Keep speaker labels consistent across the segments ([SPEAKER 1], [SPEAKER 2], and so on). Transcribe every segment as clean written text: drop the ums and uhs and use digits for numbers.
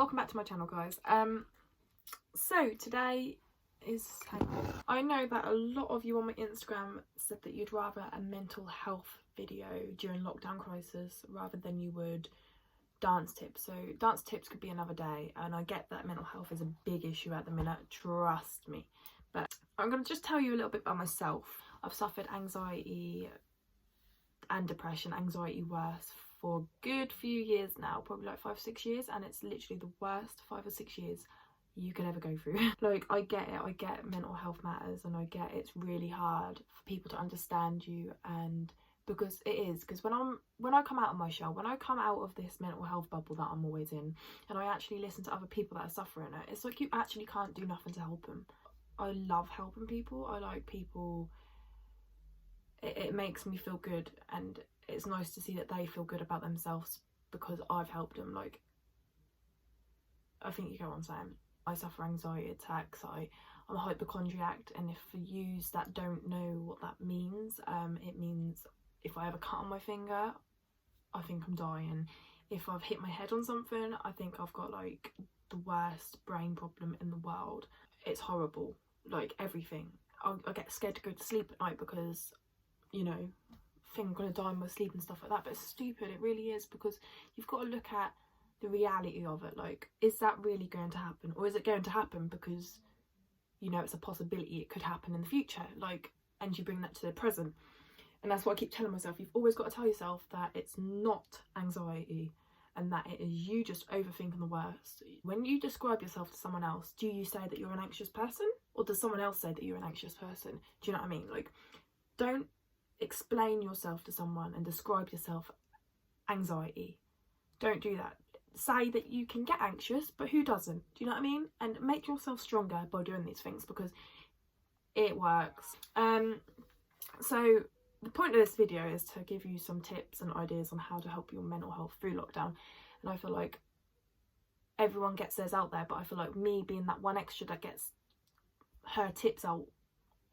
[SPEAKER 1] welcome back to my channel, guys. So today is, I know that a lot of you on my Instagram said that you'd rather a mental health video during lockdown crisis rather than you would dance tips. So dance tips could be another day, and I get that mental health is a big issue at the minute, trust me, but I'm going to just tell you a little bit about myself. I've suffered anxiety and depression, anxiety worse, for a good few years now, probably like 5-6 years, and it's literally the worst 5 or 6 years you could ever go through. Like, I get it, I get mental health matters, and I get it's really hard for people to understand you, and because it is, because when I come out of my shell, when I come out of this mental health bubble that I'm always in, and I actually listen to other people that are suffering it, it's like you actually can't do nothing to help them. I love helping people, I like people, it makes me feel good, and it's nice to see that they feel good about themselves because I've helped them. Like, I think you get what I'm saying. I suffer anxiety attacks, I'm a hypochondriac, and if for yous that don't know what that means, it means if I ever cut on my finger, I think I'm dying. If I've hit my head on something, I think I've got like the worst brain problem in the world. It's horrible, like everything. I get scared to go to sleep at night because, you know, I think I'm gonna die in my sleep and stuff like that. But it's stupid, it really is, because you've got to look at the reality of it. Like, is that really going to happen, or is it going to happen because, you know, it's a possibility it could happen in the future? Like, and you bring that to the present. And that's what I keep telling myself. You've always got to tell yourself that it's not anxiety and that it is you just overthinking the worst. When you describe yourself to someone else, do you say that you're an anxious person, or does someone else say that you're an anxious person? Do you know what I mean? Like, don't explain yourself to someone and describe yourself anxiety. Don't do that. Say that you can get anxious, but who doesn't? Do you know what I mean? And make yourself stronger by doing these things, because it works. So the point of this video is to give you some tips and ideas on how to help your mental health through lockdown. And I feel like everyone gets theirs out there, but I feel like me being that one extra that gets her tips out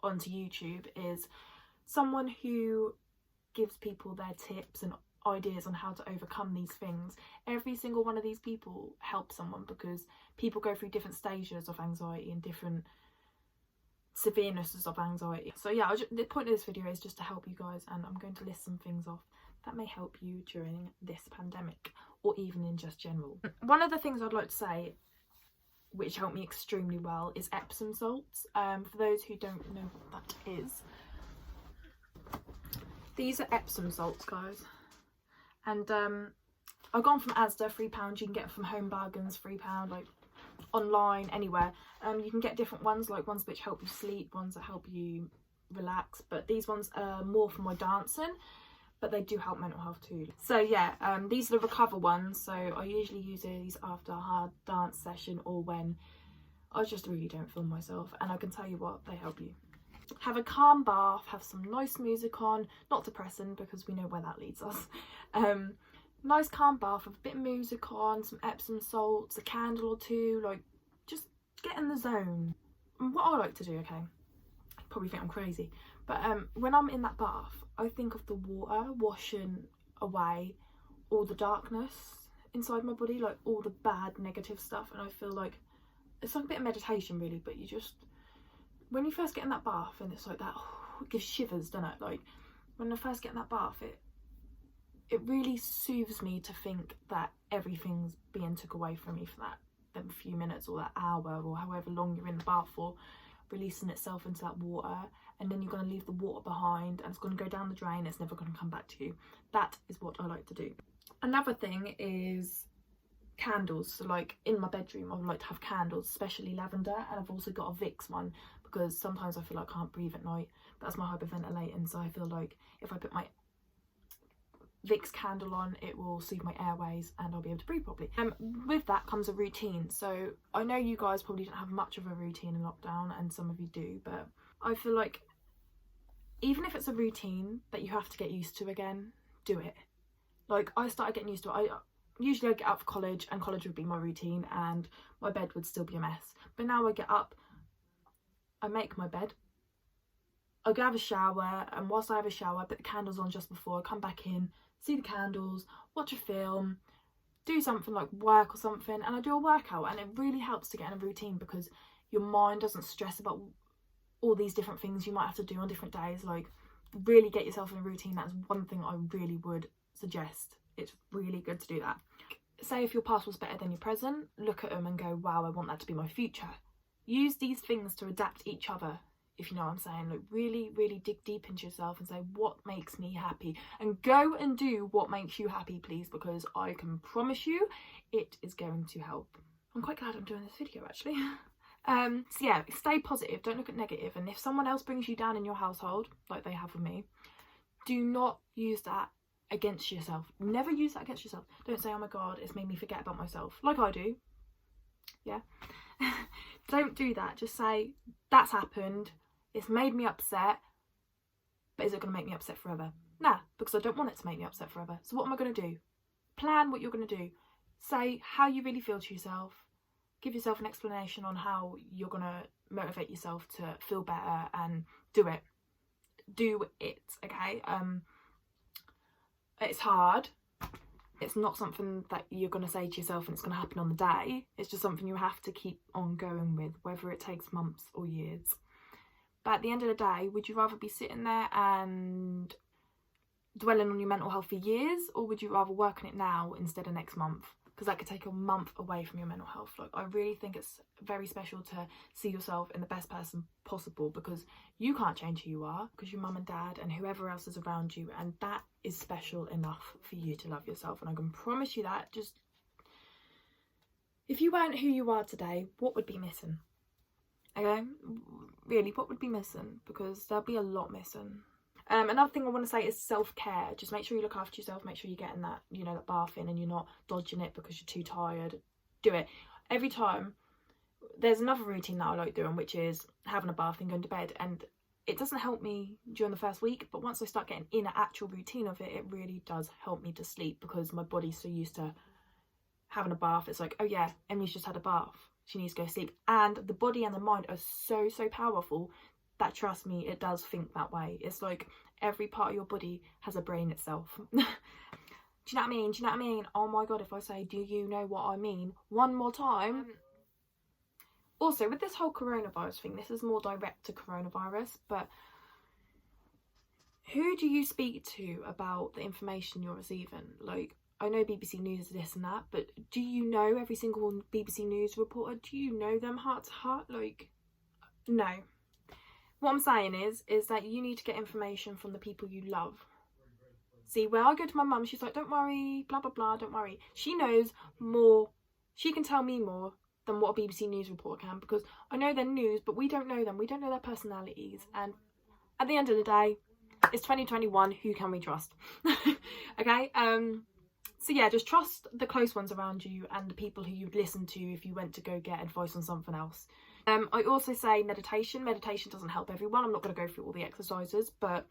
[SPEAKER 1] onto YouTube is someone who gives people their tips and ideas on how to overcome these things. Every single one of these people helps someone, because people go through different stages of anxiety and different severenesses of anxiety. So yeah, the point of this video is just to help you guys, and I'm going to list some things off that may help you during this pandemic, or even in just general. One of the things I'd like to say which helped me extremely well is Epsom salts. For those who don't know what that is, these are Epsom salts, guys. And I've gone from Asda, £3. You can get them from Home Bargains, £3, like online, anywhere. You can get different ones, like ones which help you sleep, ones that help you relax. But these ones are more for my dancing, but they do help mental health too. So yeah, these are the recover ones. So I usually use these after a hard dance session, or when I just really don't feel myself. And I can tell you what, they help you. Have a calm bath, have some nice music on, not depressing because we know where that leads us. Nice calm bath with a bit of music on, some Epsom salts, a candle or two, like just get in the zone. And what I like to do, okay, you probably think I'm crazy, but when I'm in that bath, I think of the water washing away all the darkness inside my body, like all the bad negative stuff, and I feel like it's like a bit of meditation really. But you just, when you first get in that bath, and it's like that, oh, it gives shivers, doesn't it? Like when I first get in that bath, it really soothes me to think that everything's being took away from me for them few minutes, or that hour, or however long you're in the bath for, releasing itself into that water. And then you're going to leave the water behind, and it's going to go down the drain, it's never going to come back to you. That is what I like to do. Another thing is candles. So like in my bedroom, I would like to have candles, especially lavender, and I've also got a Vicks one, because sometimes I feel like I can't breathe at night. That's my hyperventilating, so I feel like if I put my Vicks candle on, it will soothe my airways and I'll be able to breathe properly. With that comes a routine. So I know you guys probably don't have much of a routine in lockdown, and some of you do, but I feel like even if it's a routine that you have to get used to again, do it. Like, I started getting used to it. Usually I'd get up for college, and college would be my routine, and my bed would still be a mess. But now I get up, I make my bed, I go have a shower, and whilst I have a shower, I put the candles on just before, I come back in, see the candles, watch a film, do something like work or something, and I do a workout, and it really helps to get in a routine because your mind doesn't stress about all these different things you might have to do on different days. Like, really get yourself in a routine. That's one thing I really would suggest. It's really good to do that. Say if your past was better than your present, look at them and go, wow, I want that to be my future. Use these things to adapt each other, if you know what I'm saying. Like, really, really dig deep into yourself and say, what makes me happy? And go and do what makes you happy, please, because I can promise you it is going to help. I'm quite glad I'm doing this video, actually. So yeah, stay positive, don't look at negative. And if someone else brings you down in your household, like they have with me, do not use that against yourself. Never use that against yourself. Don't say, oh my god, it's made me forget about myself, like I do. Yeah. Don't do that. Just say, that's happened, it's made me upset, but is it going to make me upset forever? Nah, because I don't want it to make me upset forever. So what am I going to do? Plan what you're going to do. Say how you really feel to yourself. Give yourself an explanation on how you're going to motivate yourself to feel better, and do it. Do it, okay? It's hard. It's not something that you're going to say to yourself and it's going to happen on the day. It's just something you have to keep on going with, whether it takes months or years. But at the end of the day, would you rather be sitting there and dwelling on your mental health for years, or would you rather work on it now instead of next month? Because that could take a month away from your mental health. Like, I really think it's very special to see yourself in the best person possible, because you can't change who you are, because your mum and dad and whoever else is around you, and that is special enough for you to love yourself. And I can promise you that. Just, if you weren't who you are today, what would be missing? Okay, really, what would be missing? Because there'll be a lot missing. Another thing I want to say is self-care. Just make sure you look after yourself. Make sure you're getting that, you know, that bath in, and you're not dodging it because you're too tired. Do it every time. There's another routine that I like doing, which is having a bath and going to bed. And it doesn't help me during the first week, but once I start getting in an actual routine of it, it really does help me to sleep, because my body's so used to having a bath. It's like, oh yeah, Emily's just had a bath, she needs to go sleep. And the body and the mind are so powerful that, trust me, it does think that way. It's like every part of your body has a brain itself. Do you know what I mean? Do you know what I mean? Oh my god, if I say, do you know what I mean, one more time. Also, with this whole coronavirus thing, this is more direct to coronavirus, but who do you speak to about the information you're receiving? Like, I know BBC News is this and that, but do you know every single BBC News reporter? Do you know them heart to heart? Like, no. What I'm saying is that you need to get information from the people you love. See, when I go to my mum, she's like, don't worry, blah, blah, blah, don't worry. She knows more. She can tell me more than what a BBC News reporter can, because I know their news, but we don't know them. We don't know their personalities. And at the end of the day, it's 2021. Who can we trust? Okay? So yeah, just trust the close ones around you and the people who you'd listen to if you went to go get advice on something else. I also say meditation. Meditation doesn't help everyone. I'm not going to go through all the exercises, but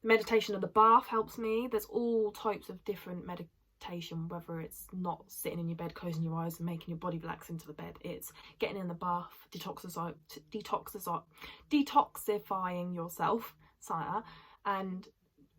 [SPEAKER 1] meditation of the bath helps me. There's all types of different meditation, whether it's not sitting in your bed, closing your eyes and making your body relax into the bed. It's getting in the bath, detoxifying yourself, and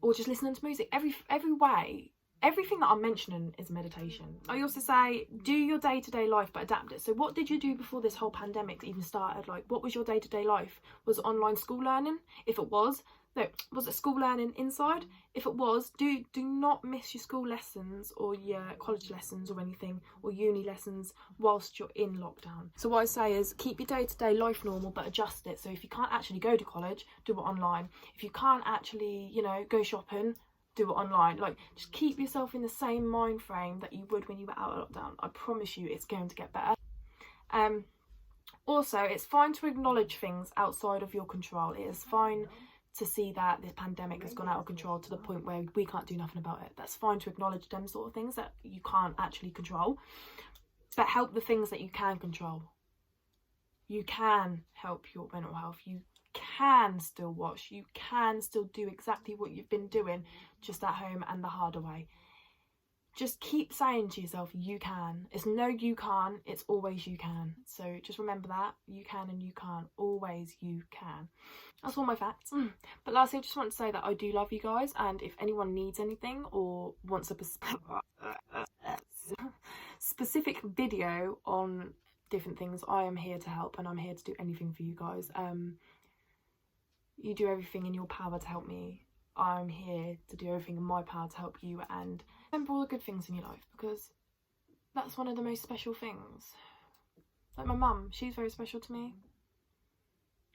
[SPEAKER 1] or just listening to music. Every way. Everything that I'm mentioning is meditation. I also say, do your day-to-day life, but adapt it. So what did you do before this whole pandemic even started? Like, what was your day-to-day life? Was it online school learning? If it was, no, was it school learning inside? If it was, do not miss your school lessons or your college lessons or anything, or uni lessons whilst you're in lockdown. So what I say is, keep your day-to-day life normal, but adjust it. So if you can't actually go to college, do it online. If you can't actually, you know, go shopping, do it online. Like, just keep yourself in the same mind frame that you would when you were out of lockdown. I promise you it's going to get better. Also, it's fine to acknowledge things outside of your control. It is fine to see that this pandemic has gone out of control to the point where we can't do nothing about it. That's fine to acknowledge them sort of things that you can't actually control, but help the things that you can control. You can help your mental health. You can still watch, you can still do exactly what you've been doing, just at home and the harder way. Just keep saying to yourself, you can. It's no you can't, it's always you can. So just remember that, you can and you can't, always you can. That's all my facts. But lastly, I just want to say that I do love you guys, and if anyone needs anything or wants a perspective specific video on different things. I am here to help, and I'm here to do anything for you guys. You do everything in your power to help me. I'm here to do everything in my power to help you, and remember all the good things in your life, because that's one of the most special things. Like my mum, she's very special to me.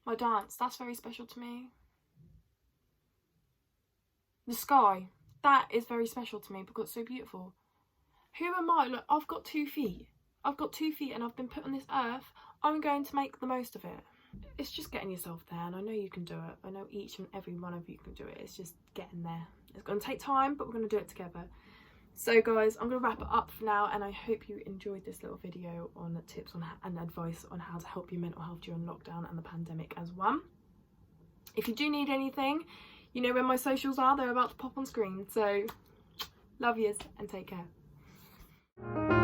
[SPEAKER 1] My dance, that's very special to me. The sky, that is very special to me because it's so beautiful. Who am I? Look, I've got 2 feet. I've got 2 feet and I've been put on this earth. I'm going to make the most of it. It's just getting yourself there, and I know you can do it. I know each and every one of you can do it. It's just getting there. It's going to take time, but we're going to do it together. So guys, I'm going to wrap it up for now, and I hope you enjoyed this little video on tips on and advice on how to help your mental health during lockdown and the pandemic as one. If you do need anything, you know where my socials are. They're about to pop on screen. So love yous and take care.